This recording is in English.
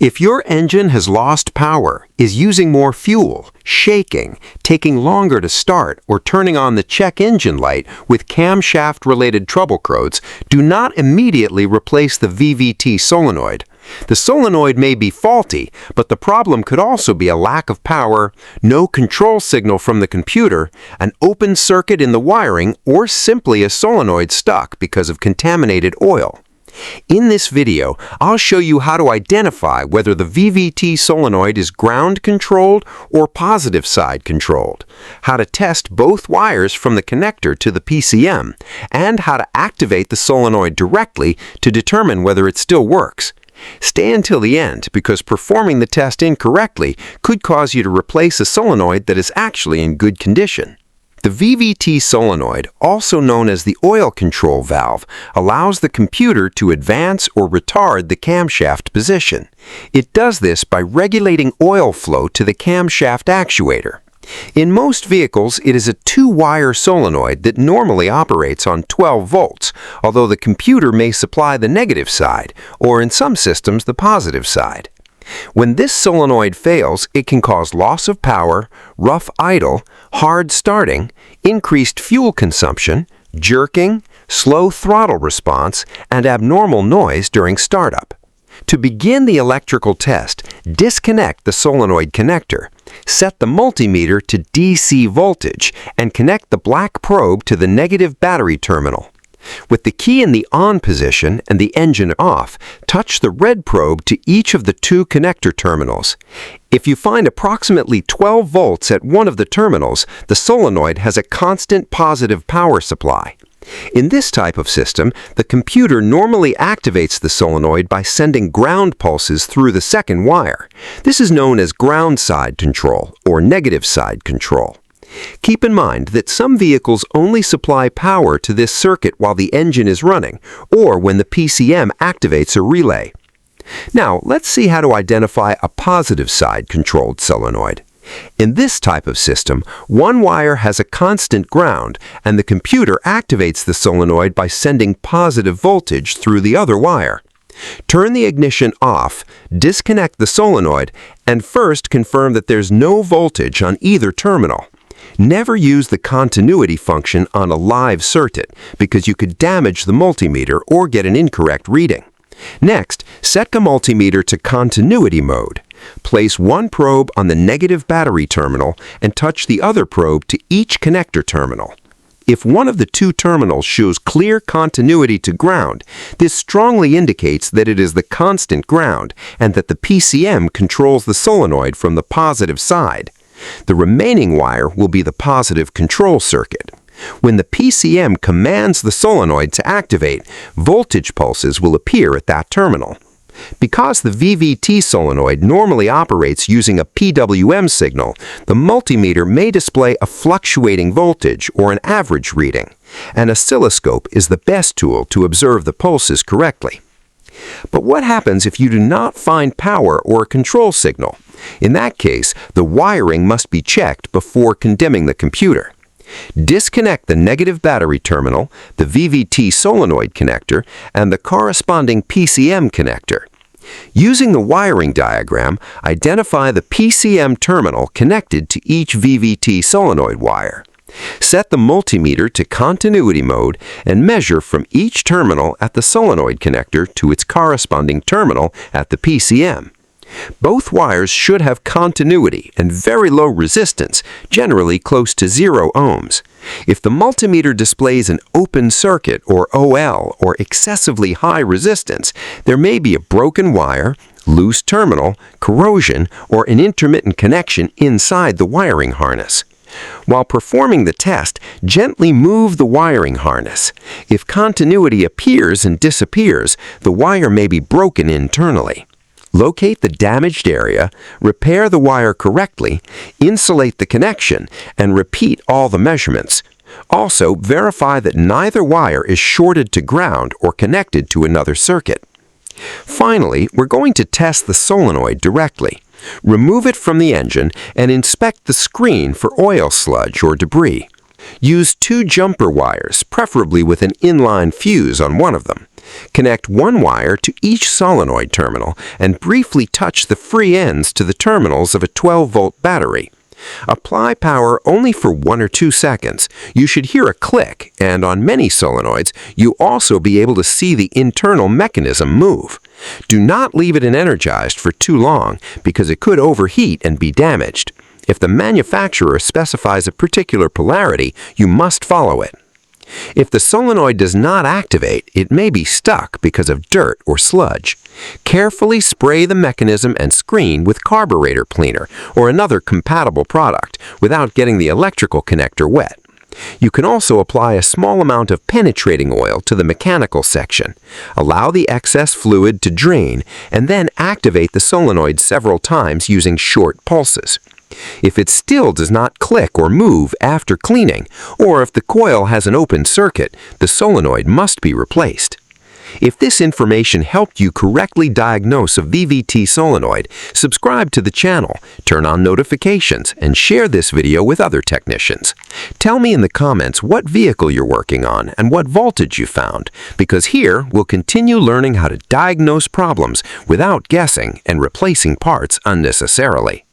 If your engine has lost power, is using more fuel, shaking, taking longer to start, or turning on the check engine light with camshaft-related trouble codes, do not immediately replace the VVT solenoid. The solenoid may be faulty, but the problem could also be a lack of power, no control signal from the computer, an open circuit in the wiring, or simply a solenoid stuck because of contaminated oil. In this video, I'll show you how to identify whether the VVT solenoid is ground-controlled or positive-side controlled, how to test both wires from the connector to the PCM, and how to activate the solenoid directly to determine whether it still works. Stay until the end because performing the test incorrectly could cause you to replace a solenoid that is actually in good condition. The VVT solenoid, also known as the oil control valve, allows the computer to advance or retard the camshaft position. It does this by regulating oil flow to the camshaft actuator. In most vehicles, it is a two-wire solenoid that normally operates on 12 volts, although the computer may supply the negative side, or in some systems, the positive side. When this solenoid fails, it can cause loss of power, rough idle, hard starting, increased fuel consumption, jerking, slow throttle response, and abnormal noise during startup. To begin the electrical test, disconnect the solenoid connector, set the multimeter to DC voltage, and connect the black probe to the negative battery terminal. With the key in the on position and the engine off, touch the red probe to each of the two connector terminals. If you find approximately 12 volts at one of the terminals, the solenoid has a constant positive power supply. In this type of system, the computer normally activates the solenoid by sending ground pulses through the second wire. This is known as ground side control or negative side control. Keep in mind that some vehicles only supply power to this circuit while the engine is running, or when the PCM activates a relay. Now, let's see how to identify a positive side controlled solenoid. In this type of system, one wire has a constant ground, and the computer activates the solenoid by sending positive voltage through the other wire. Turn the ignition off, disconnect the solenoid, and first confirm that there's no voltage on either terminal. Never use the continuity function on a live circuit because you could damage the multimeter or get an incorrect reading. Next, set the multimeter to continuity mode. Place one probe on the negative battery terminal and touch the other probe to each connector terminal. If one of the two terminals shows clear continuity to ground, this strongly indicates that it is the constant ground and that the PCM controls the solenoid from the positive side. The remaining wire will be the positive control circuit. When the PCM commands the solenoid to activate, voltage pulses will appear at that terminal. Because the VVT solenoid normally operates using a PWM signal, the multimeter may display a fluctuating voltage or an average reading. An oscilloscope is the best tool to observe the pulses correctly. But what happens if you do not find power or a control signal? In that case, the wiring must be checked before condemning the computer. Disconnect the negative battery terminal, the VVT solenoid connector, and the corresponding PCM connector. Using the wiring diagram, identify the PCM terminal connected to each VVT solenoid wire. Set the multimeter to continuity mode and measure from each terminal at the solenoid connector to its corresponding terminal at the PCM. Both wires should have continuity and very low resistance, generally close to 0 ohms. If the multimeter displays an open circuit or OL or excessively high resistance, there may be a broken wire, loose terminal, corrosion, or an intermittent connection inside the wiring harness. While performing the test, gently move the wiring harness. If continuity appears and disappears, the wire may be broken internally. Locate the damaged area, repair the wire correctly, insulate the connection, and repeat all the measurements. Also, verify that neither wire is shorted to ground or connected to another circuit. Finally, we're going to test the solenoid directly. Remove it from the engine and inspect the screen for oil sludge or debris. Use two jumper wires, preferably with an inline fuse on one of them. Connect one wire to each solenoid terminal and briefly touch the free ends to the terminals of a 12-volt battery. Apply power only for 1 or 2 seconds. You should hear a click, and on many solenoids, you'll also be able to see the internal mechanism move. Do not leave it energized for too long because it could overheat and be damaged. If the manufacturer specifies a particular polarity, you must follow it. If the solenoid does not activate, it may be stuck because of dirt or sludge. Carefully spray the mechanism and screen with carburetor cleaner or another compatible product without getting the electrical connector wet. You can also apply a small amount of penetrating oil to the mechanical section. Allow the excess fluid to drain and then activate the solenoid several times using short pulses. If it still does not click or move after cleaning, or if the coil has an open circuit, the solenoid must be replaced. If this information helped you correctly diagnose a VVT solenoid, subscribe to the channel, turn on notifications, and share this video with other technicians. Tell me in the comments what vehicle you're working on and what voltage you found, because here we'll continue learning how to diagnose problems without guessing and replacing parts unnecessarily.